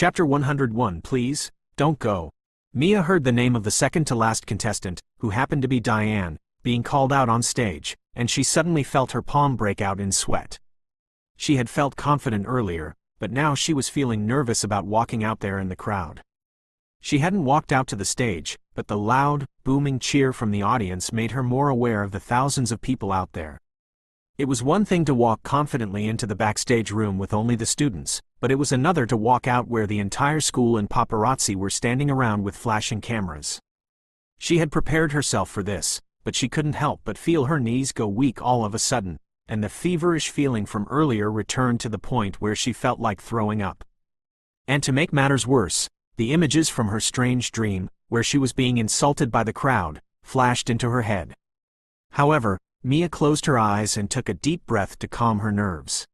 Chapter 101. Please, don't go. Mia heard the name of the second-to-last contestant, who happened to be Diane, being called out on stage, and she suddenly felt her palm break out in sweat. She had felt confident earlier, but now she was feeling nervous about walking out there in the crowd. She hadn't walked out to the stage, but the loud, booming cheer from the audience made her more aware of the thousands of people out there. It was one thing to walk confidently into the backstage room with only the students, but it was another to walk out where the entire school and paparazzi were standing around with flashing cameras. She had prepared herself for this, but she couldn't help but feel her knees go weak all of a sudden, and the feverish feeling from earlier returned to the point where she felt like throwing up. And to make matters worse, the images from her strange dream, where she was being insulted by the crowd, flashed into her head. However, Mia closed her eyes and took a deep breath to calm her nerves.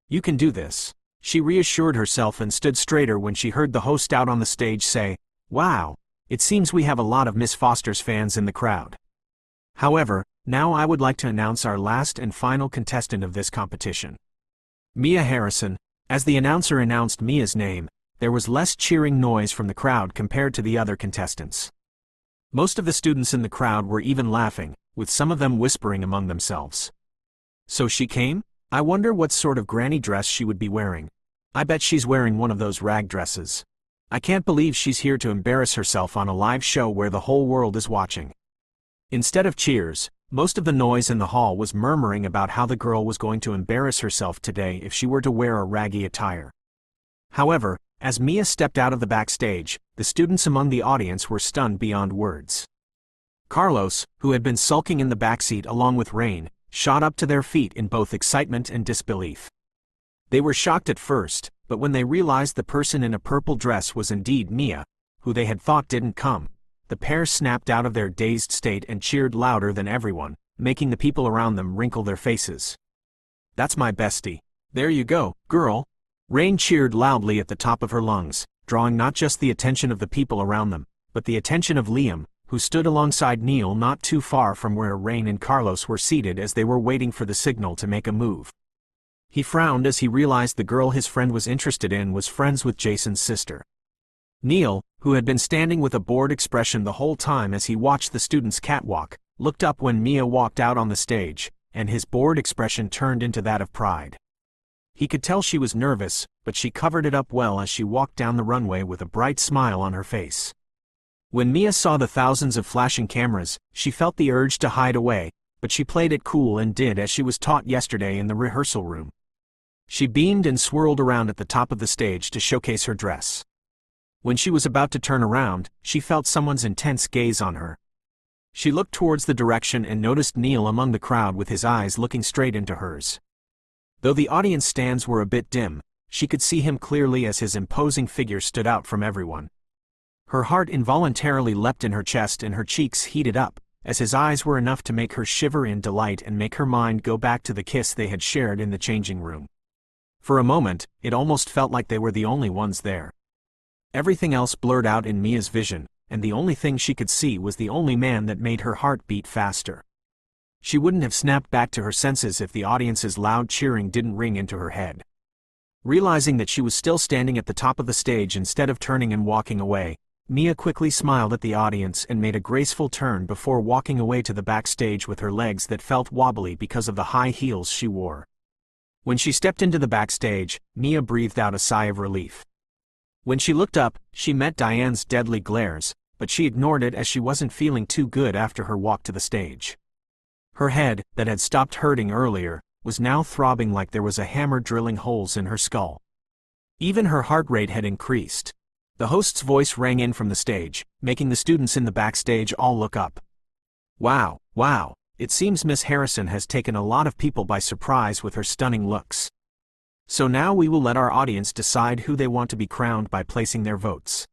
"You can do this," she reassured herself and stood straighter when she heard the host out on the stage say, "Wow, it seems we have a lot of Miss Foster's fans in the crowd. However, now I would like to announce our last and final contestant of this competition. Mia Harrison." As the announcer announced Mia's name, there was less cheering noise from the crowd compared to the other contestants. Most of the students in the crowd were even laughing, with some of them whispering among themselves. "So she came? I wonder what sort of granny dress she would be wearing. I bet she's wearing one of those rag dresses. I can't believe she's here to embarrass herself on a live show where the whole world is watching." Instead of cheers, most of the noise in the hall was murmuring about how the girl was going to embarrass herself today if she were to wear a raggy attire. However, as Mia stepped out of the backstage, the students among the audience were stunned beyond words. Carlos, who had been sulking in the backseat along with Rain, shot up to their feet in both excitement and disbelief. They were shocked at first, but when they realized the person in a purple dress was indeed Mia, who they had thought didn't come, the pair snapped out of their dazed state and cheered louder than everyone, making the people around them wrinkle their faces. "That's my bestie. There you go, girl." Rain cheered loudly at the top of her lungs, drawing not just the attention of the people around them, but the attention of Liam, who stood alongside Neil not too far from where Rain and Carlos were seated as they were waiting for the signal to make a move. He frowned as he realized the girl his friend was interested in was friends with Jason's sister. Neil, who had been standing with a bored expression the whole time as he watched the students catwalk, looked up when Mia walked out on the stage, and his bored expression turned into that of pride. He could tell she was nervous, but she covered it up well as she walked down the runway with a bright smile on her face. When Mia saw the thousands of flashing cameras, she felt the urge to hide away, but she played it cool and did as she was taught yesterday in the rehearsal room. She beamed and swirled around at the top of the stage to showcase her dress. When she was about to turn around, she felt someone's intense gaze on her. She looked towards the direction and noticed Neil among the crowd with his eyes looking straight into hers. Though the audience stands were a bit dim, she could see him clearly as his imposing figure stood out from everyone. Her heart involuntarily leapt in her chest and her cheeks heated up, as his eyes were enough to make her shiver in delight and make her mind go back to the kiss they had shared in the changing room. For a moment, it almost felt like they were the only ones there. Everything else blurred out in Mia's vision, and the only thing she could see was the only man that made her heart beat faster. She wouldn't have snapped back to her senses if the audience's loud cheering didn't ring into her head. Realizing that she was still standing at the top of the stage instead of turning and walking away, Mia quickly smiled at the audience and made a graceful turn before walking away to the backstage with her legs that felt wobbly because of the high heels she wore. When she stepped into the backstage, Mia breathed out a sigh of relief. When she looked up, she met Diane's deadly glares, but she ignored it as she wasn't feeling too good after her walk to the stage. Her head, that had stopped hurting earlier, was now throbbing like there was a hammer drilling holes in her skull. Even her heart rate had increased. The host's voice rang in from the stage, making the students in the backstage all look up. "Wow, wow, it seems Miss Harrison has taken a lot of people by surprise with her stunning looks. So now we will let our audience decide who they want to be crowned by placing their votes."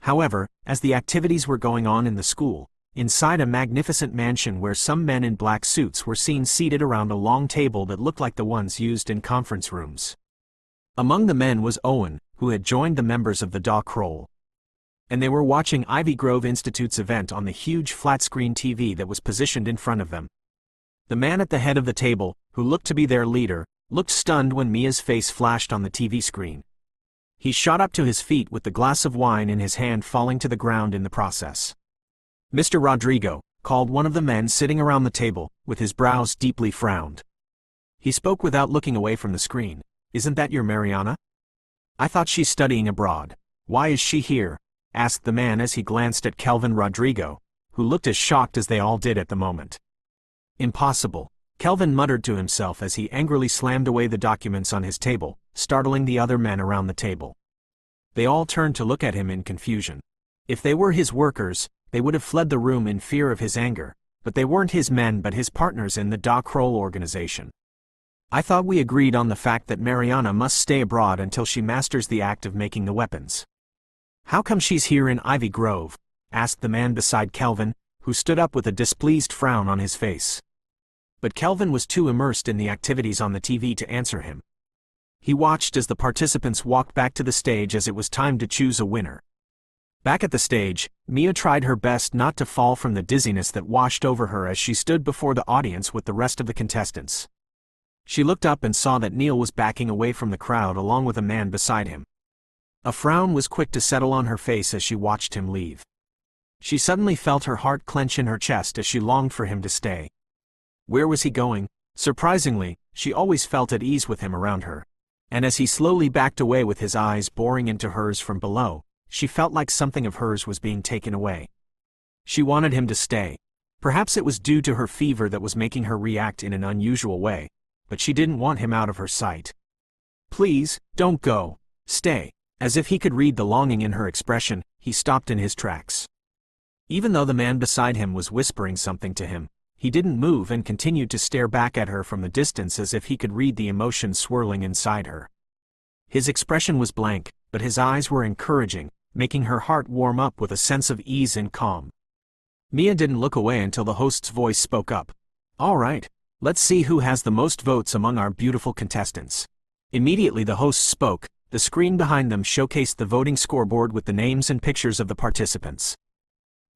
However, as the activities were going on in the school, inside a magnificent mansion where some men in black suits were seen seated around a long table that looked like the ones used in conference rooms. Among the men was Owen, who had joined the members of the Da Kroll. And they were watching Ivy Grove Institute's event on the huge flat-screen TV that was positioned in front of them. The man at the head of the table, who looked to be their leader, looked stunned when Mia's face flashed on the TV screen. He shot up to his feet with the glass of wine in his hand, falling to the ground in the process. "Mr. Rodrigo," called one of the men sitting around the table, with his brows deeply frowned. He spoke without looking away from the screen. "Isn't that your Mariana? I thought she's studying abroad. Why is she here?" asked the man as he glanced at Kelvin Rodrigo, who looked as shocked as they all did at the moment. "Impossible," Kelvin muttered to himself as he angrily slammed away the documents on his table, startling the other men around the table. They all turned to look at him in confusion. If they were his workers, they would have fled the room in fear of his anger, but they weren't his men but his partners in the Da Kroll organization. "I thought we agreed on the fact that Mariana must stay abroad until she masters the act of making the weapons. How come she's here in Ivy Grove?" asked the man beside Kelvin, who stood up with a displeased frown on his face. But Kelvin was too immersed in the activities on the TV to answer him. He watched as the participants walked back to the stage as it was time to choose a winner. Back at the stage, Mia tried her best not to fall from the dizziness that washed over her as she stood before the audience with the rest of the contestants. She looked up and saw that Neil was backing away from the crowd along with a man beside him. A frown was quick to settle on her face as she watched him leave. She suddenly felt her heart clench in her chest as she longed for him to stay. Where was he going? Surprisingly, she always felt at ease with him around her. And as he slowly backed away with his eyes boring into hers from below, she felt like something of hers was being taken away. She wanted him to stay. Perhaps it was due to her fever that was making her react in an unusual way, but she didn't want him out of her sight. "Please, don't go. Stay." As if he could read the longing in her expression, he stopped in his tracks. Even though the man beside him was whispering something to him, he didn't move and continued to stare back at her from the distance as if he could read the emotion swirling inside her. His expression was blank, but his eyes were encouraging, making her heart warm up with a sense of ease and calm. Mia didn't look away until the host's voice spoke up. "All right, let's see who has the most votes among our beautiful contestants." Immediately the host spoke. The screen behind them showcased the voting scoreboard with the names and pictures of the participants.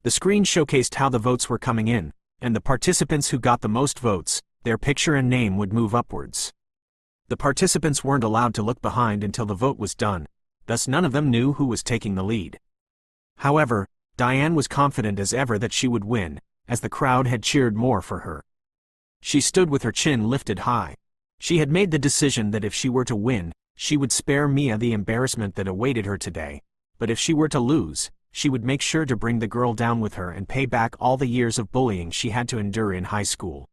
The screen showcased how the votes were coming in, and the participants who got the most votes, their picture and name would move upwards. The participants weren't allowed to look behind until the vote was done, thus none of them knew who was taking the lead. However, Diane was confident as ever that she would win, as the crowd had cheered more for her. She stood with her chin lifted high. She had made the decision that if she were to win, she would spare Mia the embarrassment that awaited her today, but if she were to lose, she would make sure to bring the girl down with her and pay back all the years of bullying she had to endure in high school.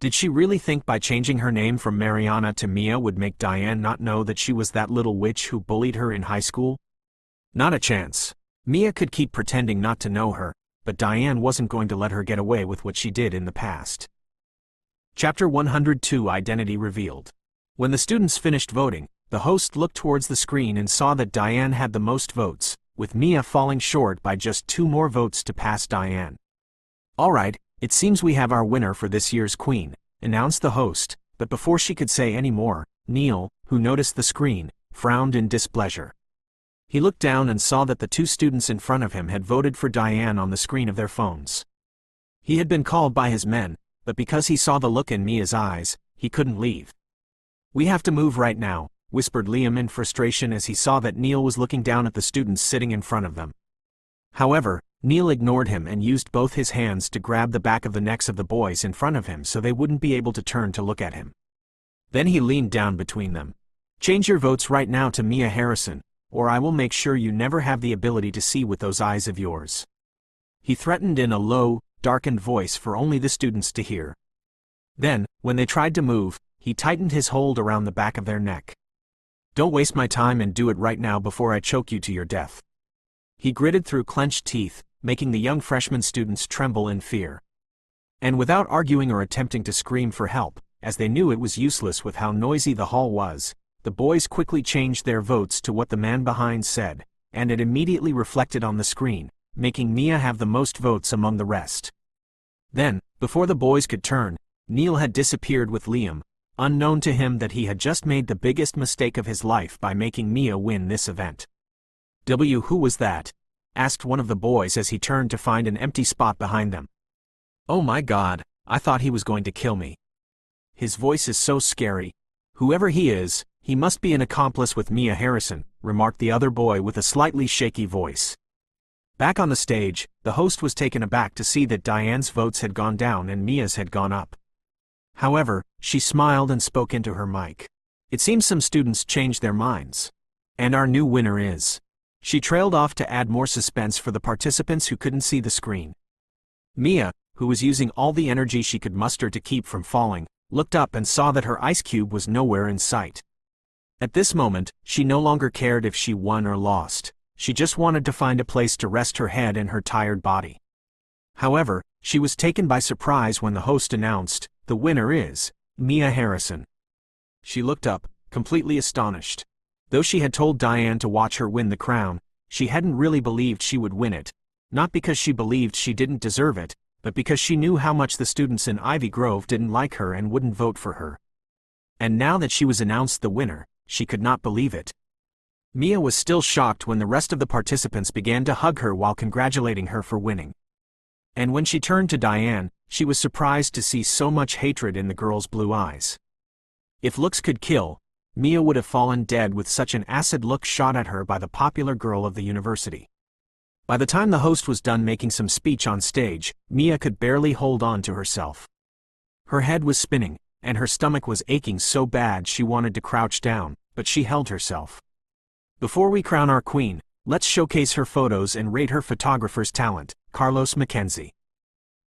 Did she really think by changing her name from Mariana to Mia would make Diane not know that she was that little witch who bullied her in high school? Not a chance. Mia could keep pretending not to know her, but Diane wasn't going to let her get away with what she did in the past. Chapter 102 Identity Revealed. When the students finished voting, the host looked towards the screen and saw that Diane had the most votes, with Mia falling short by just 2 more votes to pass Diane. "All right, it seems we have our winner for this year's queen," announced the host, but before she could say any more, Neil, who noticed the screen, frowned in displeasure. He looked down and saw that the 2 students in front of him had voted for Diane on the screen of their phones. He had been called by his men, but because he saw the look in Mia's eyes, he couldn't leave. "We have to move right now," whispered Liam in frustration as he saw that Neil was looking down at the students sitting in front of them. However, Neil ignored him and used both his hands to grab the back of the necks of the boys in front of him so they wouldn't be able to turn to look at him. Then he leaned down between them. "Change your votes right now to Mia Harrison, or I will make sure you never have the ability to see with those eyes of yours," he threatened in a low, darkened voice for only the students to hear. Then, when they tried to move, he tightened his hold around the back of their neck. "Don't waste my time and do it right now before I choke you to your death," he gritted through clenched teeth, making the young freshman students tremble in fear. And without arguing or attempting to scream for help, as they knew it was useless with how noisy the hall was, the boys quickly changed their votes to what the man behind said, and it immediately reflected on the screen, making Mia have the most votes among the rest. Then, before the boys could turn, Neil had disappeared with Liam, unknown to him that he had just made the biggest mistake of his life by making Mia win this event. Who was that?" asked one of the boys as he turned to find an empty spot behind them. "Oh my God, I thought he was going to kill me. His voice is so scary. Whoever he is, He must be an accomplice with Mia Harrison, remarked the other boy with a slightly shaky voice. Back on the stage, the host was taken aback to see that Diane's votes had gone down and Mia's had gone up. However, she smiled and spoke into her mic. It seems some students changed their minds. And our new winner is. She trailed off to add more suspense for the participants who couldn't see the screen. Mia, who was using all the energy she could muster to keep from falling, looked up and saw that her ice cube was nowhere in sight. At this moment, she no longer cared if she won or lost. She just wanted to find a place to rest her head and her tired body. However, she was taken by surprise when the host announced, "The winner is Mia Harrison." She looked up, completely astonished. Though she had told Diane to watch her win the crown, she hadn't really believed she would win it. Not because she believed she didn't deserve it, but because she knew how much the students in Ivy Grove didn't like her and wouldn't vote for her. And now that she was announced the winner, she could not believe it. Mia was still shocked when the rest of the participants began to hug her while congratulating her for winning. And when she turned to Diane, she was surprised to see so much hatred in the girl's blue eyes. If looks could kill, Mia would have fallen dead with such an acid look shot at her by the popular girl of the university. By the time the host was done making some speech on stage, Mia could barely hold on to herself. Her head was spinning, and her stomach was aching so bad she wanted to crouch down, but she held herself. Before we crown our queen, let's showcase her photos and rate her photographer's talent, Carlos Mackenzie,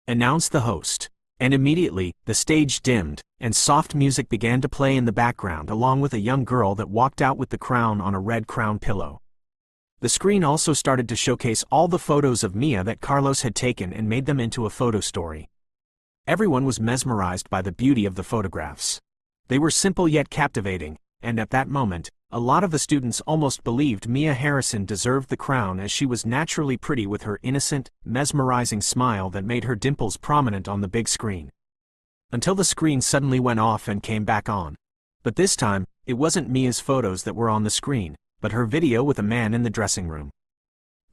announced the host. And immediately, the stage dimmed, and soft music began to play in the background along with a young girl that walked out with the crown on a red crown pillow. The screen also started to showcase all the photos of Mia that Carlos had taken and made them into a photo story. Everyone was mesmerized by the beauty of the photographs. They were simple yet captivating, and at that moment, a lot of the students almost believed Mia Harrison deserved the crown as she was naturally pretty with her innocent, mesmerizing smile that made her dimples prominent on the big screen. Until the screen suddenly went off and came back on. But this time, it wasn't Mia's photos that were on the screen, but her video with a man in the dressing room.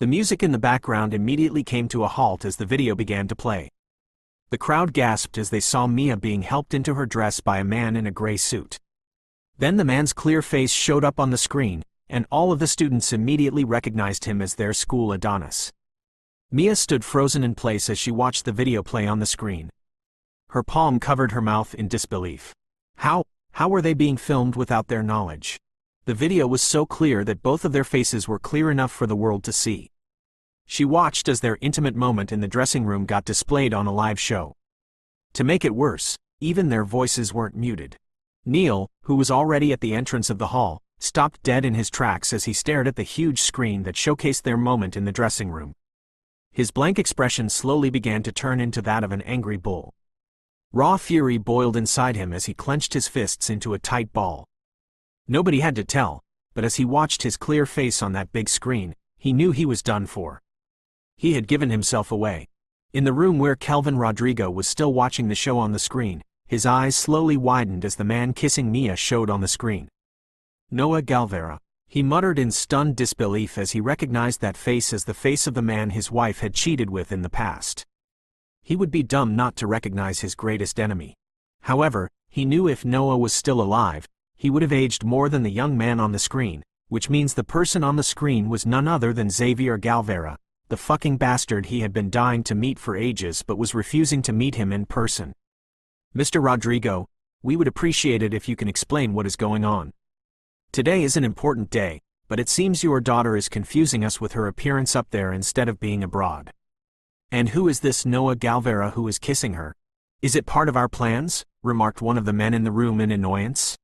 The music in the background immediately came to a halt as the video began to play. The crowd gasped as they saw Mia being helped into her dress by a man in a gray suit. Then the man's clear face showed up on the screen, and all of the students immediately recognized him as their school Adonis. Mia stood frozen in place as she watched the video play on the screen. Her palm covered her mouth in disbelief. How were they being filmed without their knowledge? The video was so clear that both of their faces were clear enough for the world to see. She watched as their intimate moment in the dressing room got displayed on a live show. To make it worse, even their voices weren't muted. Neil, who was already at the entrance of the hall, stopped dead in his tracks as he stared at the huge screen that showcased their moment in the dressing room. His blank expression slowly began to turn into that of an angry bull. Raw fury boiled inside him as he clenched his fists into a tight ball. Nobody had to tell, but as he watched his clear face on that big screen, he knew he was done for. He had given himself away. In the room where Kelvin Rodrigo was still watching the show on the screen, his eyes slowly widened as the man kissing Mia showed on the screen. Noah Galvera, he muttered in stunned disbelief as he recognized that face as the face of the man his wife had cheated with in the past. He would be dumb not to recognize his greatest enemy. However, he knew if Noah was still alive, he would have aged more than the young man on the screen, which means the person on the screen was none other than Xavier Galvera, the fucking bastard he had been dying to meet for ages but was refusing to meet him in person. Mr. Rodrigo, we would appreciate it if you can explain what is going on. Today is an important day, but it seems your daughter is confusing us with her appearance up there instead of being abroad. And who is this Noah Galvera who is kissing her? Is it part of our plans? Remarked one of the men in the room in annoyance.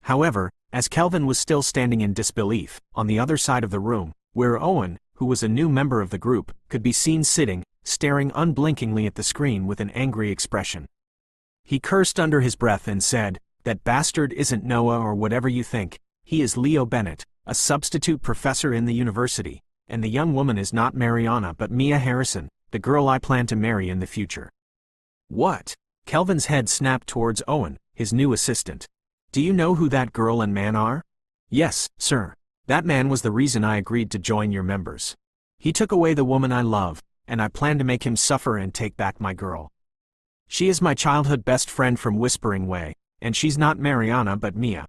However, as Kelvin was still standing in disbelief, on the other side of the room, where Owen, who was a new member of the group, could be seen sitting, staring unblinkingly at the screen with an angry expression. He cursed under his breath and said, "That bastard isn't Noah or whatever you think, he is Leo Bennett, a substitute professor in the university, and the young woman is not Mariana but Mia Harrison, the girl I plan to marry in the future." What? Kelvin's head snapped towards Owen, his new assistant. Do you know who that girl and man are? Yes, sir. That man was the reason I agreed to join your members. He took away the woman I love, and I plan to make him suffer and take back my girl. She is my childhood best friend from Whispering Way, and she's not Mariana but Mia.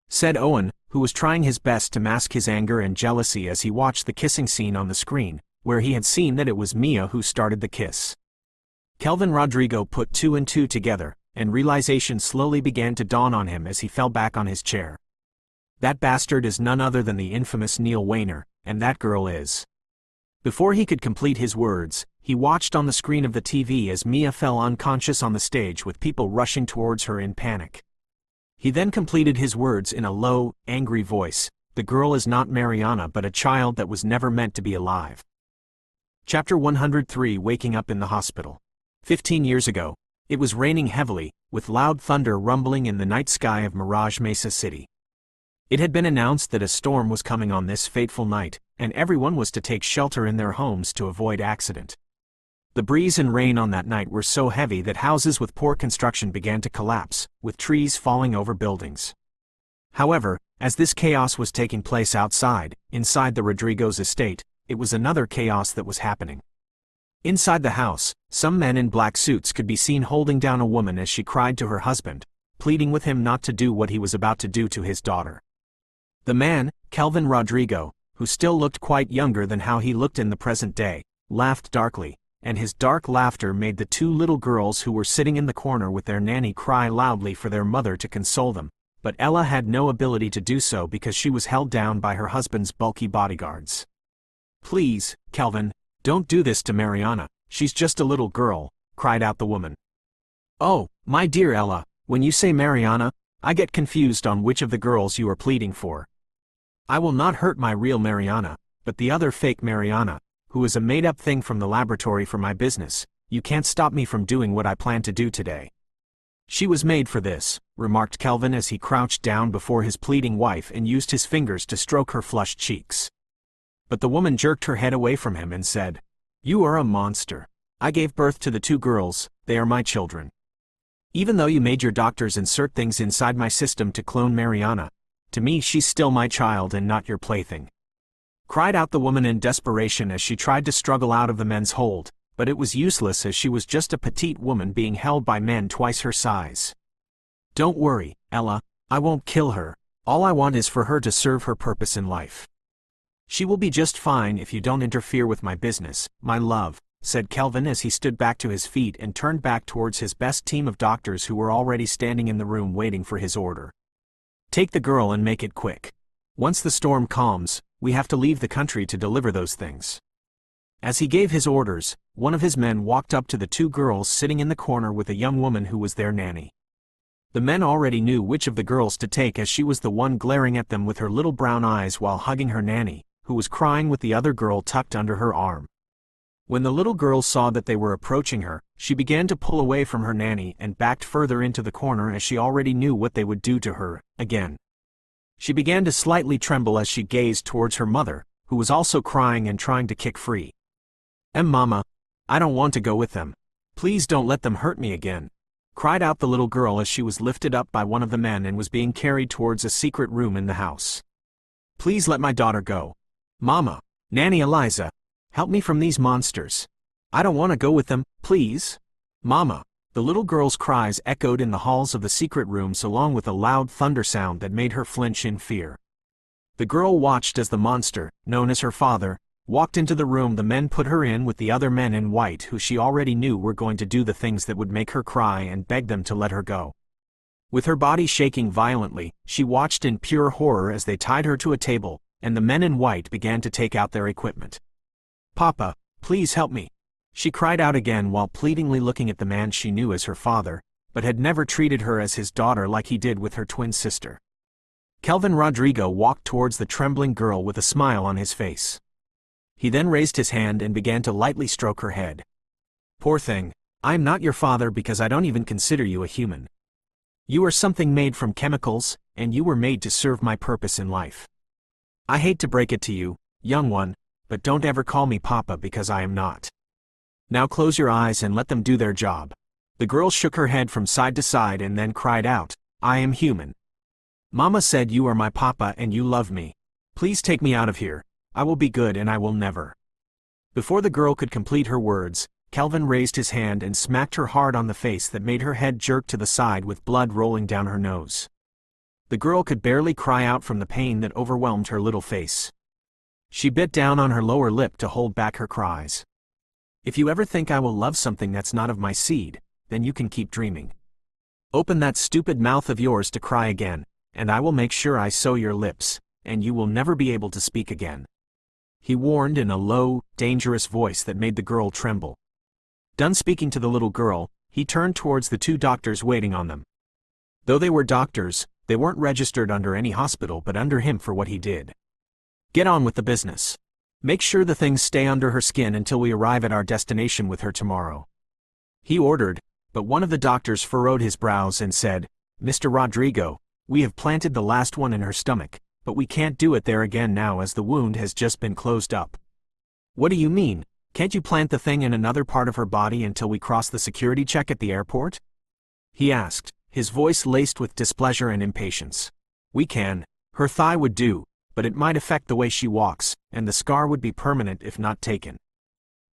said Owen, who was trying his best to mask his anger and jealousy as he watched the kissing scene on the screen, where he had seen that it was Mia who started the kiss. Kelvin Rodrigo put two and two together, and realization slowly began to dawn on him as he fell back on his chair. That bastard is none other than the infamous Neil Weiner, and that girl is. Before he could complete his words, he watched on the screen of the TV as Mia fell unconscious on the stage with people rushing towards her in panic. He then completed his words in a low, angry voice. The girl is not Mariana but a child that was never meant to be alive. Chapter 103. Waking up in the hospital. 15 years ago, it was raining heavily, with loud thunder rumbling in the night sky of Mirage Mesa City. It had been announced that a storm was coming on this fateful night, and everyone was to take shelter in their homes to avoid accident. The breeze and rain on that night were so heavy that houses with poor construction began to collapse, with trees falling over buildings. However, as this chaos was taking place inside the Rodrigo's estate, it was another chaos that was happening. Inside the house, some men in black suits could be seen holding down a woman as she cried to her husband, pleading with him not to do what he was about to do to his daughter. The man, Kelvin Rodrigo, who still looked quite younger than how he looked in the present day, laughed darkly, and his dark laughter made the two little girls who were sitting in the corner with their nanny cry loudly for their mother to console them, but Ella had no ability to do so because she was held down by her husband's bulky bodyguards. "Please, Kelvin, don't do this to Mariana, she's just a little girl," cried out the woman. "Oh, my dear Ella, when you say Mariana, I get confused on which of the girls you are pleading for. I will not hurt my real Mariana, but the other fake Mariana, who is a made-up thing from the laboratory for my business. You can't stop me from doing what I plan to do today." "She was made for this," remarked Kelvin as he crouched down before his pleading wife and used his fingers to stroke her flushed cheeks. But the woman jerked her head away from him and said, "You are a monster. I gave birth to the two girls, they are my children. Even though you made your doctors insert things inside my system to clone Mariana, to me she's still my child and not your plaything," cried out the woman in desperation as she tried to struggle out of the men's hold, but it was useless as she was just a petite woman being held by men twice her size. "Don't worry, Ella, I won't kill her. All I want is for her to serve her purpose in life. She will be just fine if you don't interfere with my business, my love," said Kelvin as he stood back to his feet and turned back towards his best team of doctors who were already standing in the room waiting for his order. "Take the girl and make it quick. Once the storm calms, we have to leave the country to deliver those things." As he gave his orders, one of his men walked up to the two girls sitting in the corner with a young woman who was their nanny. The men already knew which of the girls to take as she was the one glaring at them with her little brown eyes while hugging her nanny, who was crying with the other girl tucked under her arm. When the little girl saw that they were approaching her, she began to pull away from her nanny and backed further into the corner as she already knew what they would do to her, again. She began to slightly tremble as she gazed towards her mother, who was also crying and trying to kick free. Mama, I don't want to go with them. Please don't let them hurt me again," cried out the little girl as she was lifted up by one of the men and was being carried towards a secret room in the house. "Please let my daughter go. Mama, Nanny Eliza, help me from these monsters. I don't want to go with them, please. Mama." The little girl's cries echoed in the halls of the secret rooms along with a loud thunder sound that made her flinch in fear. The girl watched as the monster, known as her father, walked into the room the men put her in with the other men in white who she already knew were going to do the things that would make her cry and beg them to let her go. With her body shaking violently, she watched in pure horror as they tied her to a table, and the men in white began to take out their equipment. "Papa, please help me," she cried out again while pleadingly looking at the man she knew as her father, but had never treated her as his daughter like he did with her twin sister. Kelvin Rodrigo walked towards the trembling girl with a smile on his face. He then raised his hand and began to lightly stroke her head. "Poor thing, I am not your father because I don't even consider you a human. You are something made from chemicals, and you were made to serve my purpose in life. I hate to break it to you, young one, but don't ever call me Papa because I am not. Now close your eyes and let them do their job." The girl shook her head from side to side and then cried out, "I am human. Mama said you are my Papa and you love me. Please take me out of here. I will be good and I will never." Before the girl could complete her words, Kelvin raised his hand and smacked her hard on the face that made her head jerk to the side with blood rolling down her nose. The girl could barely cry out from the pain that overwhelmed her little face. She bit down on her lower lip to hold back her cries. If you ever think I will love something that's not of my seed, then you can keep dreaming. Open that stupid mouth of yours to cry again, and I will make sure I sew your lips, and you will never be able to speak again. He warned in a low, dangerous voice that made the girl tremble. Done speaking to the little girl, he turned towards the two doctors waiting on them. Though they were doctors, they weren't registered under any hospital but under him for what he did. Get on with the business. Make sure the things stay under her skin until we arrive at our destination with her tomorrow. He ordered, but one of the doctors furrowed his brows and said, Mr. Rodrigo, we have planted the last one in her stomach, but we can't do it there again now as the wound has just been closed up. What do you mean? Can't you plant the thing in another part of her body until we cross the security check at the airport? He asked, his voice laced with displeasure and impatience. We can. Her thigh would do, but it might affect the way she walks, and the scar would be permanent if not taken.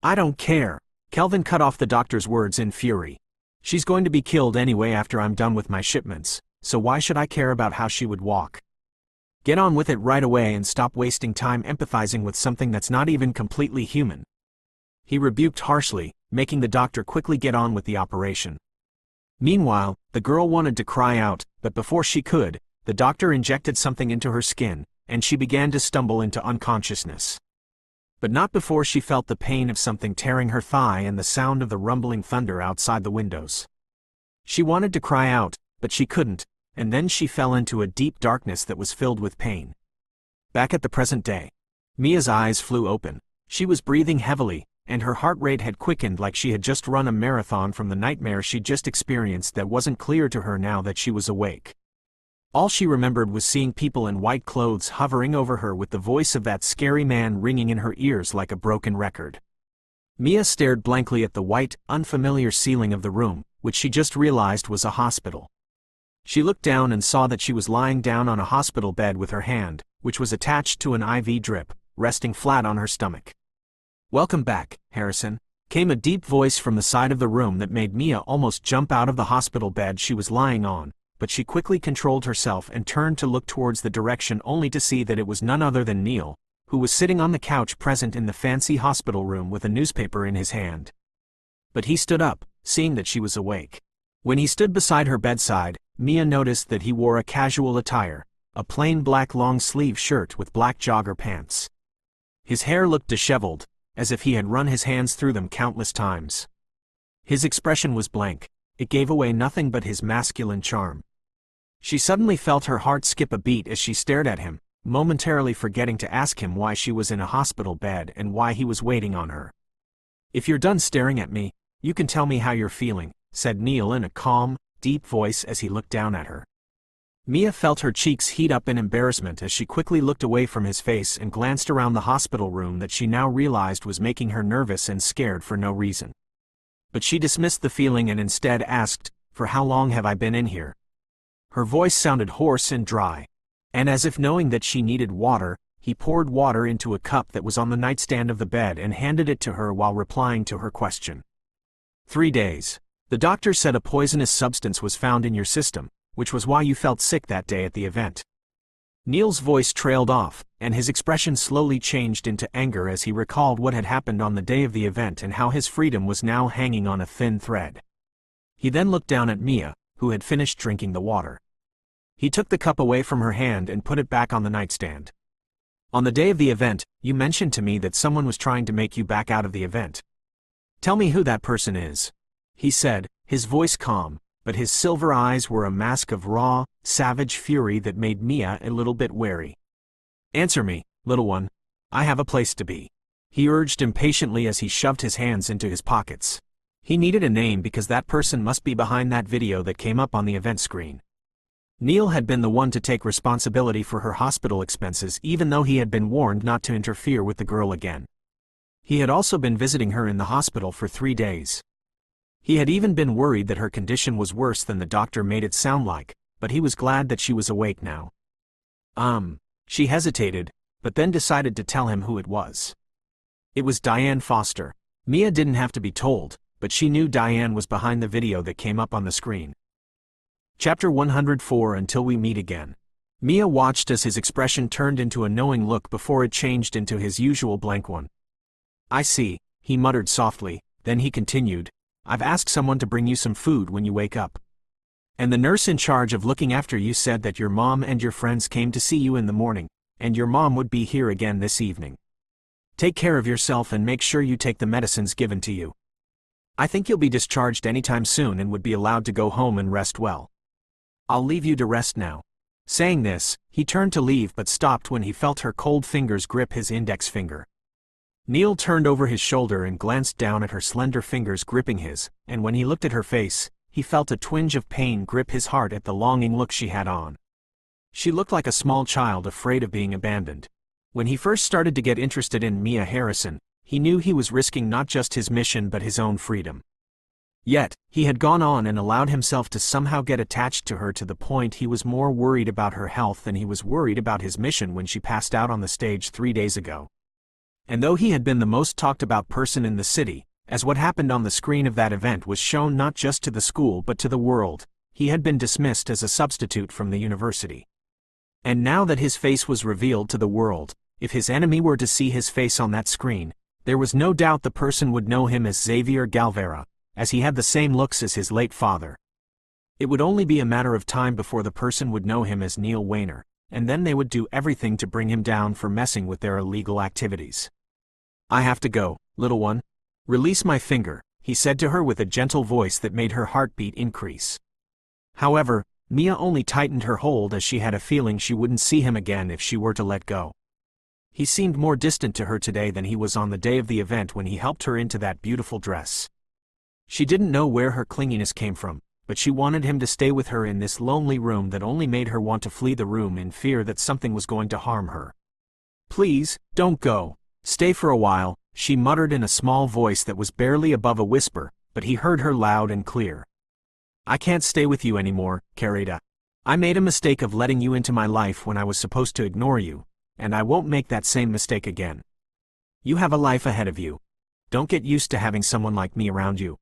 I don't care. Kelvin cut off the doctor's words in fury. She's going to be killed anyway after I'm done with my shipments, so why should I care about how she would walk? Get on with it right away and stop wasting time empathizing with something that's not even completely human. He rebuked harshly, making the doctor quickly get on with the operation. Meanwhile, the girl wanted to cry out, but before she could, the doctor injected something into her skin, and she began to stumble into unconsciousness. But not before she felt the pain of something tearing her thigh and the sound of the rumbling thunder outside the windows. She wanted to cry out, but she couldn't, and then she fell into a deep darkness that was filled with pain. Back at the present day, Mia's eyes flew open. She was breathing heavily, and her heart rate had quickened like she had just run a marathon from the nightmare she'd just experienced that wasn't clear to her now that she was awake. All she remembered was seeing people in white clothes hovering over her with the voice of that scary man ringing in her ears like a broken record. Mia stared blankly at the white, unfamiliar ceiling of the room, which she just realized was a hospital. She looked down and saw that she was lying down on a hospital bed with her hand, which was attached to an IV drip, resting flat on her stomach. Welcome back, Harrison, came a deep voice from the side of the room that made Mia almost jump out of the hospital bed she was lying on, but she quickly controlled herself and turned to look towards the direction only to see that it was none other than Neil, who was sitting on the couch present in the fancy hospital room with a newspaper in his hand. But he stood up, seeing that she was awake. When he stood beside her bedside, Mia noticed that he wore a casual attire, a plain black long-sleeve shirt with black jogger pants. His hair looked disheveled, as if he had run his hands through them countless times. His expression was blank. It gave away nothing but his masculine charm. She suddenly felt her heart skip a beat as she stared at him, momentarily forgetting to ask him why she was in a hospital bed and why he was waiting on her. If you're done staring at me, you can tell me how you're feeling, said Neil in a calm, deep voice as he looked down at her. Mia felt her cheeks heat up in embarrassment as she quickly looked away from his face and glanced around the hospital room that she now realized was making her nervous and scared for no reason. But she dismissed the feeling and instead asked, "For how long have I been in here?" Her voice sounded hoarse and dry. And as if knowing that she needed water, he poured water into a cup that was on the nightstand of the bed and handed it to her while replying to her question. 3 days. The doctor said a poisonous substance was found in your system, which was why you felt sick that day at the event. Neil's voice trailed off, and his expression slowly changed into anger as he recalled what had happened on the day of the event and how his freedom was now hanging on a thin thread. He then looked down at Mia, who had finished drinking the water. He took the cup away from her hand and put it back on the nightstand. On the day of the event, you mentioned to me that someone was trying to make you back out of the event. Tell me who that person is, he said, his voice calm, but his silver eyes were a mask of raw, savage fury that made Mia a little bit wary. Answer me, little one. I have a place to be, he urged impatiently as he shoved his hands into his pockets. He needed a name because that person must be behind that video that came up on the event screen. Neil had been the one to take responsibility for her hospital expenses even though he had been warned not to interfere with the girl again. He had also been visiting her in the hospital for 3 days. He had even been worried that her condition was worse than the doctor made it sound like, but he was glad that she was awake now. She hesitated, but then decided to tell him who it was. It was Diane Foster. Mia didn't have to be told, but she knew Diane was behind the video that came up on the screen. Chapter 104 Until We Meet Again. Mia watched as his expression turned into a knowing look before it changed into his usual blank one. I see, he muttered softly, then he continued, I've asked someone to bring you some food when you wake up. And the nurse in charge of looking after you said that your mom and your friends came to see you in the morning, and your mom would be here again this evening. Take care of yourself and make sure you take the medicines given to you. I think you'll be discharged anytime soon and would be allowed to go home and rest well. I'll leave you to rest now. Saying this, he turned to leave but stopped when he felt her cold fingers grip his index finger. Neil turned over his shoulder and glanced down at her slender fingers gripping his, and when he looked at her face, he felt a twinge of pain grip his heart at the longing look she had on. She looked like a small child afraid of being abandoned. When he first started to get interested in Mia Harrison, he knew he was risking not just his mission but his own freedom. Yet, he had gone on and allowed himself to somehow get attached to her to the point he was more worried about her health than he was worried about his mission when she passed out on the stage 3 days ago. And though he had been the most talked about person in the city, as what happened on the screen of that event was shown not just to the school but to the world, he had been dismissed as a substitute from the university. And now that his face was revealed to the world, if his enemy were to see his face on that screen, there was no doubt the person would know him as Xavier Galvera, as he had the same looks as his late father. It would only be a matter of time before the person would know him as Neil Weiner, and then they would do everything to bring him down for messing with their illegal activities. I have to go, little one. Release my finger, he said to her with a gentle voice that made her heartbeat increase. However, Mia only tightened her hold as she had a feeling she wouldn't see him again if she were to let go. He seemed more distant to her today than he was on the day of the event when he helped her into that beautiful dress. She didn't know where her clinginess came from, but she wanted him to stay with her in this lonely room that only made her want to flee the room in fear that something was going to harm her. Please, don't go. Stay for a while, she muttered in a small voice that was barely above a whisper, but he heard her loud and clear. I can't stay with you anymore, Carita. I made a mistake of letting you into my life when I was supposed to ignore you, and I won't make that same mistake again. You have a life ahead of you. Don't get used to having someone like me around you.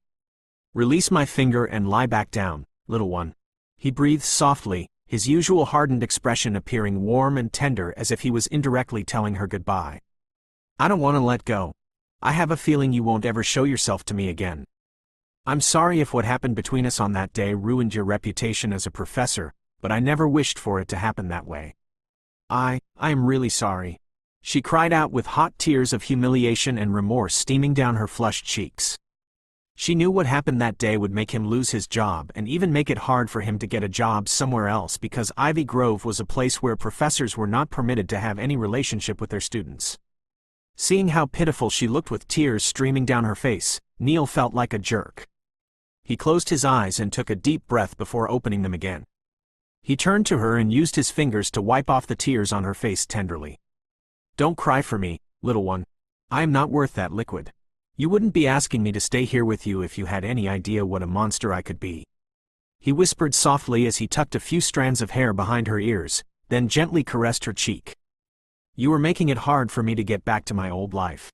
Release my finger and lie back down, little one. He breathed softly, his usual hardened expression appearing warm and tender as if he was indirectly telling her goodbye. I don't want to let go. I have a feeling you won't ever show yourself to me again. I'm sorry if what happened between us on that day ruined your reputation as a professor, but I never wished for it to happen that way. I am really sorry. She cried out with hot tears of humiliation and remorse steaming down her flushed cheeks. She knew what happened that day would make him lose his job and even make it hard for him to get a job somewhere else because Ivy Grove was a place where professors were not permitted to have any relationship with their students. Seeing how pitiful she looked with tears streaming down her face, Neil felt like a jerk. He closed his eyes and took a deep breath before opening them again. He turned to her and used his fingers to wipe off the tears on her face tenderly. Don't cry for me, little one. I am not worth that liquid. You wouldn't be asking me to stay here with you if you had any idea what a monster I could be. He whispered softly as he tucked a few strands of hair behind her ears, then gently caressed her cheek. You were making it hard for me to get back to my old life.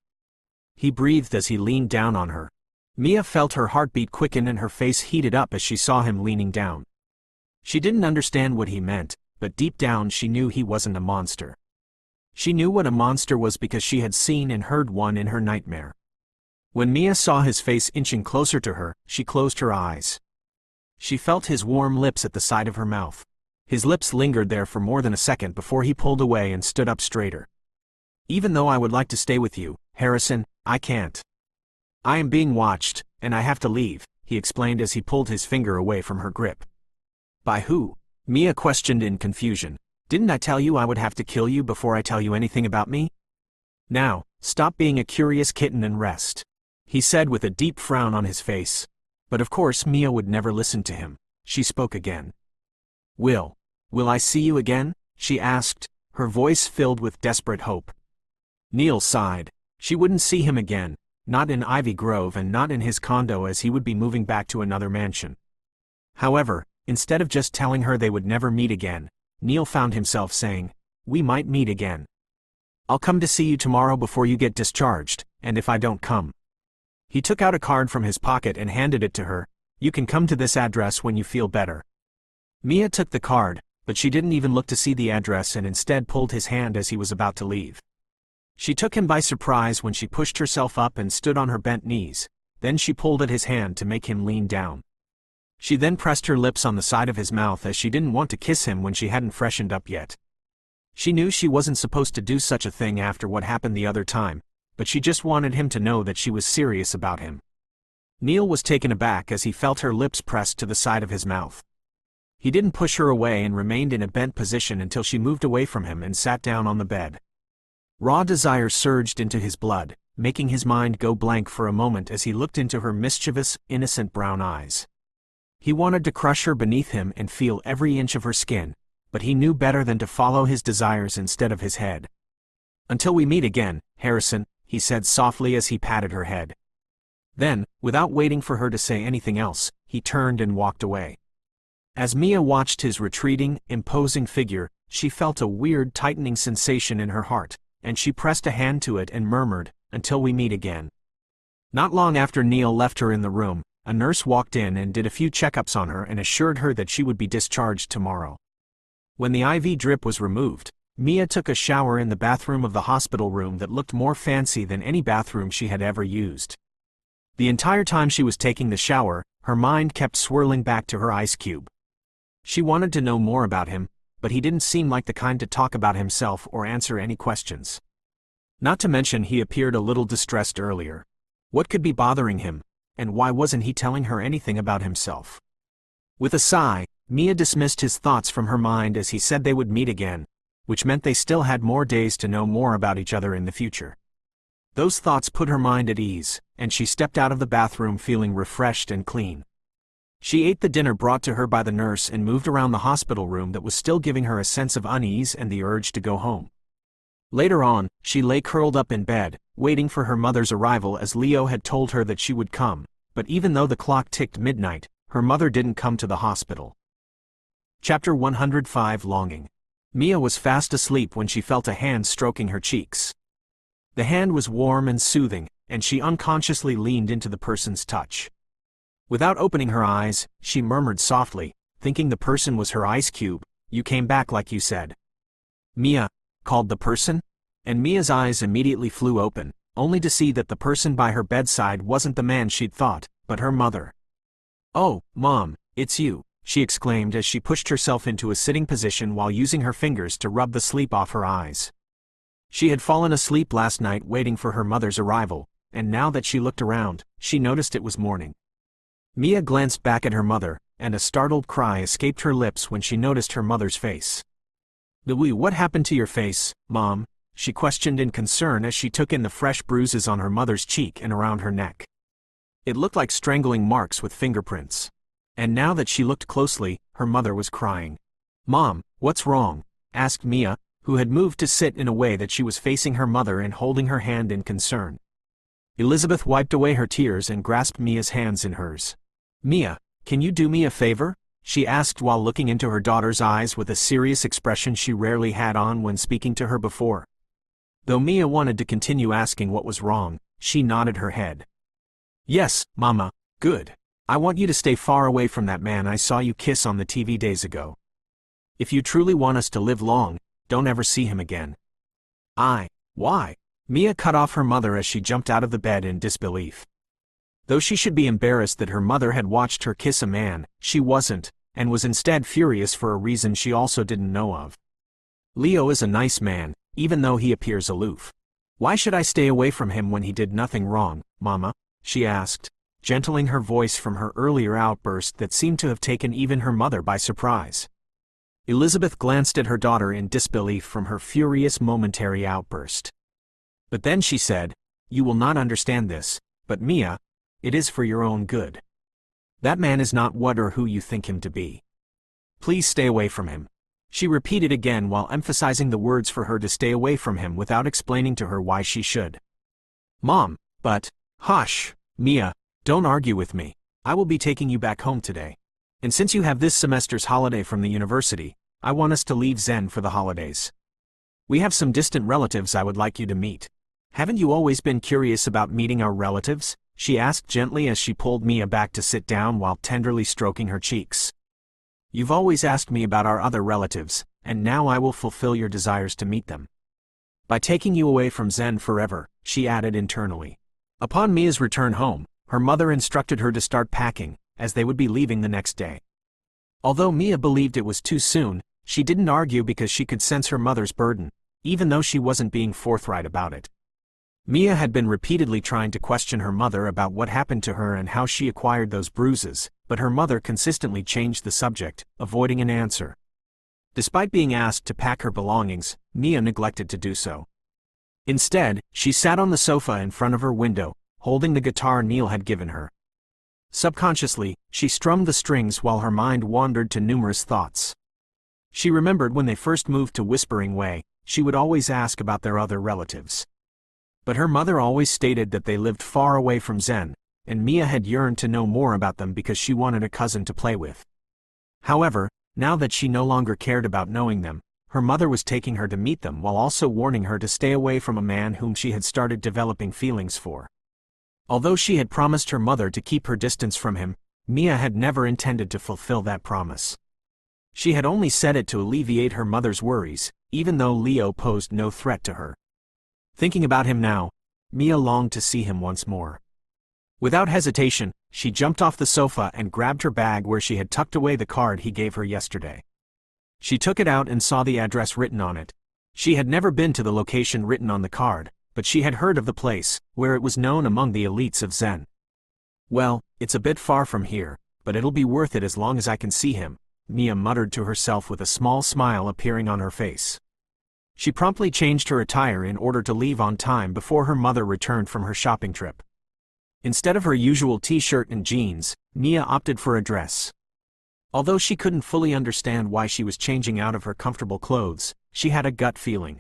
He breathed as he leaned down on her. Mia felt her heartbeat quicken and her face heated up as she saw him leaning down. She didn't understand what he meant, but deep down she knew he wasn't a monster. She knew what a monster was because she had seen and heard one in her nightmare. When Mia saw his face inching closer to her, she closed her eyes. She felt his warm lips at the side of her mouth. His lips lingered there for more than a second before he pulled away and stood up straighter. Even though I would like to stay with you, Harrison, I can't. I am being watched, and I have to leave, he explained as he pulled his finger away from her grip. By who? Mia questioned in confusion. Didn't I tell you I would have to kill you before I tell you anything about me? Now, stop being a curious kitten and rest, he said with a deep frown on his face. But of course Mia would never listen to him. She spoke again. Will I see you again? She asked, her voice filled with desperate hope. Neil sighed. She wouldn't see him again, not in Ivy Grove and not in his condo as he would be moving back to another mansion. However, instead of just telling her they would never meet again, Neil found himself saying, we might meet again. I'll come to see you tomorrow before you get discharged, and if I don't come. He took out a card from his pocket and handed it to her. You can come to this address when you feel better. Mia took the card, but she didn't even look to see the address and instead pulled his hand as he was about to leave. She took him by surprise when she pushed herself up and stood on her bent knees, then she pulled at his hand to make him lean down. She then pressed her lips on the side of his mouth as she didn't want to kiss him when she hadn't freshened up yet. She knew she wasn't supposed to do such a thing after what happened the other time, but she just wanted him to know that she was serious about him. Neil was taken aback as he felt her lips pressed to the side of his mouth. He didn't push her away and remained in a bent position until she moved away from him and sat down on the bed. Raw desire surged into his blood, making his mind go blank for a moment as he looked into her mischievous, innocent brown eyes. He wanted to crush her beneath him and feel every inch of her skin, but he knew better than to follow his desires instead of his head. "Until we meet again, Harrison," he said softly as he patted her head. Then, without waiting for her to say anything else, he turned and walked away. As Mia watched his retreating, imposing figure, she felt a weird tightening sensation in her heart, and she pressed a hand to it and murmured, "Until we meet again." Not long after Neil left her in the room, a nurse walked in and did a few checkups on her and assured her that she would be discharged tomorrow. When the IV drip was removed, Mia took a shower in the bathroom of the hospital room that looked more fancy than any bathroom she had ever used. The entire time she was taking the shower, her mind kept swirling back to her ice cube. She wanted to know more about him, but he didn't seem like the kind to talk about himself or answer any questions. Not to mention he appeared a little distressed earlier. What could be bothering him, and why wasn't he telling her anything about himself? With a sigh, Mia dismissed his thoughts from her mind as he said they would meet again, which meant they still had more days to know more about each other in the future. Those thoughts put her mind at ease, and she stepped out of the bathroom feeling refreshed and clean. She ate the dinner brought to her by the nurse and moved around the hospital room that was still giving her a sense of unease and the urge to go home. Later on, she lay curled up in bed, waiting for her mother's arrival as Leo had told her that she would come, but even though the clock ticked midnight, her mother didn't come to the hospital. Chapter 105 Longing. Mia was fast asleep when she felt a hand stroking her cheeks. The hand was warm and soothing, and she unconsciously leaned into the person's touch. Without opening her eyes, she murmured softly, thinking the person was her ice cube, "You came back like you said." "Mia," called the person, and Mia's eyes immediately flew open, only to see that the person by her bedside wasn't the man she'd thought, but her mother. "Oh, Mom, it's you," she exclaimed as she pushed herself into a sitting position while using her fingers to rub the sleep off her eyes. She had fallen asleep last night waiting for her mother's arrival, and now that she looked around, she noticed it was morning. Mia glanced back at her mother, and a startled cry escaped her lips when she noticed her mother's face. "Louis, what happened to your face, Mom?" she questioned in concern as she took in the fresh bruises on her mother's cheek and around her neck. It looked like strangling marks with fingerprints. And now that she looked closely, her mother was crying. "Mom, what's wrong?" asked Mia, who had moved to sit in a way that she was facing her mother and holding her hand in concern. Elizabeth wiped away her tears and grasped Mia's hands in hers. "Mia, can you do me a favor?" she asked while looking into her daughter's eyes with a serious expression she rarely had on when speaking to her before. Though Mia wanted to continue asking what was wrong, she nodded her head. "Yes, Mama, good. I want you to stay far away from that man I saw you kiss on the TV days ago. If you truly want us to live long, don't ever see him again." Why?" Mia cut off her mother as she jumped out of the bed in disbelief. Though she should be embarrassed that her mother had watched her kiss a man, she wasn't, and was instead furious for a reason she also didn't know of. "Leo is a nice man, even though he appears aloof. Why should I stay away from him when he did nothing wrong, Mama?" she asked, gentling her voice from her earlier outburst that seemed to have taken even her mother by surprise. Elizabeth glanced at her daughter in disbelief from her furious momentary outburst. But then she said, "You will not understand this, but Mia, it is for your own good. That man is not what or who you think him to be. Please stay away from him." She repeated again while emphasizing the words for her to stay away from him without explaining to her why she should. "Mom, but..." "Hush, Mia, don't argue with me. I will be taking you back home today. And since you have this semester's holiday from the university, I want us to leave Zen for the holidays. We have some distant relatives I would like you to meet. Haven't you always been curious about meeting our relatives?" she asked gently as she pulled Mia back to sit down while tenderly stroking her cheeks. You've always asked me about our other relatives, and now I will fulfill your desires to meet them. By taking you away from Zen forever, she added internally. Upon Mia's return home, her mother instructed her to start packing, as they would be leaving the next day. Although Mia believed it was too soon, she didn't argue because she could sense her mother's burden, even though she wasn't being forthright about it. Mia had been repeatedly trying to question her mother about what happened to her and how she acquired those bruises, but her mother consistently changed the subject, avoiding an answer. Despite being asked to pack her belongings, Mia neglected to do so. Instead, she sat on the sofa in front of her window, holding the guitar Neil had given her. Subconsciously, she strummed the strings while her mind wandered to numerous thoughts. She remembered when they first moved to Whispering Way, she would always ask about their other relatives. But her mother always stated that they lived far away from Zen, and Mia had yearned to know more about them because she wanted a cousin to play with. However, now that she no longer cared about knowing them, her mother was taking her to meet them while also warning her to stay away from a man whom she had started developing feelings for. Although she had promised her mother to keep her distance from him, Mia had never intended to fulfill that promise. She had only said it to alleviate her mother's worries, even though Leo posed no threat to her. Thinking about him now, Mia longed to see him once more. Without hesitation, she jumped off the sofa and grabbed her bag where she had tucked away the card he gave her yesterday. She took it out and saw the address written on it. She had never been to the location written on the card, but she had heard of the place, where it was known among the elites of Zen. Well, it's a bit far from here, but it'll be worth it as long as I can see him, Mia muttered to herself with a small smile appearing on her face. She promptly changed her attire in order to leave on time before her mother returned from her shopping trip. Instead of her usual t-shirt and jeans, Mia opted for a dress. Although she couldn't fully understand why she was changing out of her comfortable clothes, she had a gut feeling.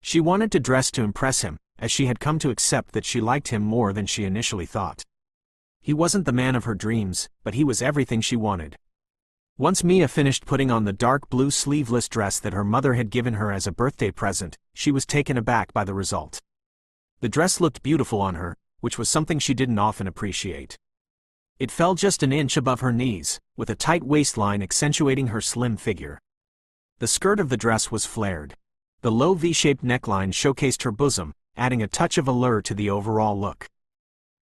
She wanted to dress to impress him, as she had come to accept that she liked him more than she initially thought. He wasn't the man of her dreams, but he was everything she wanted. Once Mia finished putting on the dark blue sleeveless dress that her mother had given her as a birthday present, she was taken aback by the result. The dress looked beautiful on her, which was something she didn't often appreciate. It fell just an inch above her knees, with a tight waistline accentuating her slim figure. The skirt of the dress was flared. The low V-shaped neckline showcased her bosom, adding a touch of allure to the overall look.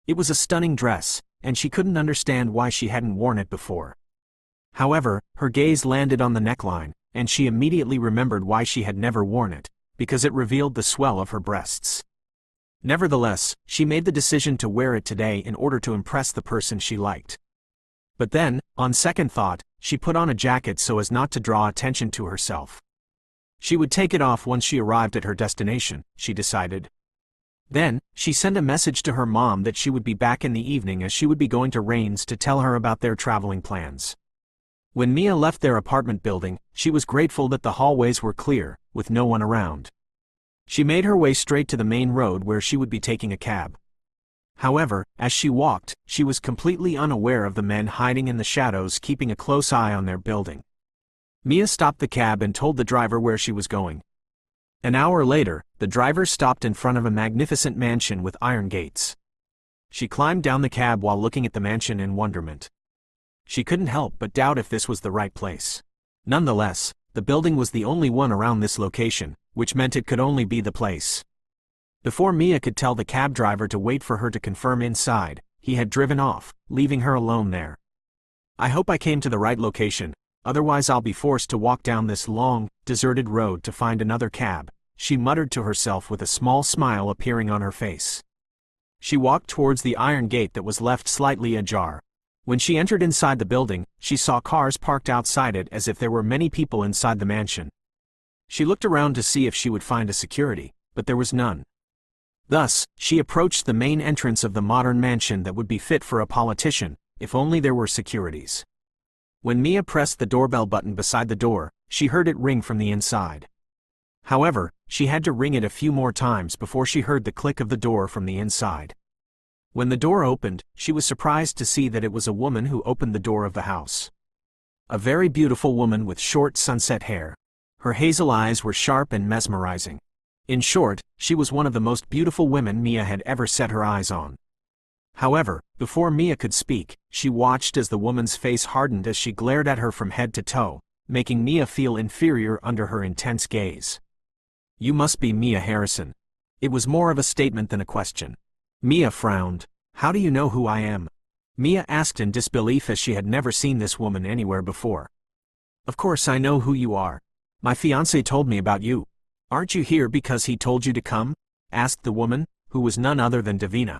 It was a stunning dress, and she couldn't understand why she hadn't worn it before. However, her gaze landed on the neckline, and she immediately remembered why she had never worn it, because it revealed the swell of her breasts. Nevertheless, she made the decision to wear it today in order to impress the person she liked. But then, on second thought, she put on a jacket so as not to draw attention to herself. She would take it off once she arrived at her destination, she decided. Then, she sent a message to her mom that she would be back in the evening as she would be going to Rains to tell her about their traveling plans. When Mia left their apartment building, she was grateful that the hallways were clear, with no one around. She made her way straight to the main road where she would be taking a cab. However, as she walked, she was completely unaware of the men hiding in the shadows keeping a close eye on their building. Mia stopped the cab and told the driver where she was going. An hour later, the driver stopped in front of a magnificent mansion with iron gates. She climbed down the cab while looking at the mansion in wonderment. She couldn't help but doubt if this was the right place. Nonetheless, the building was the only one around this location, which meant it could only be the place. Before Mia could tell the cab driver to wait for her to confirm inside, he had driven off, leaving her alone there. I hope I came to the right location, otherwise I'll be forced to walk down this long, deserted road to find another cab, she muttered to herself with a small smile appearing on her face. She walked towards the iron gate that was left slightly ajar. When she entered inside the building, she saw cars parked outside it as if there were many people inside the mansion. She looked around to see if she would find a security, but there was none. Thus, she approached the main entrance of the modern mansion that would be fit for a politician, if only there were securities. When Mia pressed the doorbell button beside the door, she heard it ring from the inside. However, she had to ring it a few more times before she heard the click of the door from the inside. When the door opened, she was surprised to see that it was a woman who opened the door of the house. A very beautiful woman with short sunset hair. Her hazel eyes were sharp and mesmerizing. In short, she was one of the most beautiful women Mia had ever set her eyes on. However, before Mia could speak, she watched as the woman's face hardened as she glared at her from head to toe, making Mia feel inferior under her intense gaze. "You must be Mia Harrison." It was more of a statement than a question. Mia frowned. "How do you know who I am?" Mia asked in disbelief as she had never seen this woman anywhere before. "Of course I know who you are. My fiancé told me about you." "Aren't you here because he told you to come?" asked the woman, who was none other than Davina.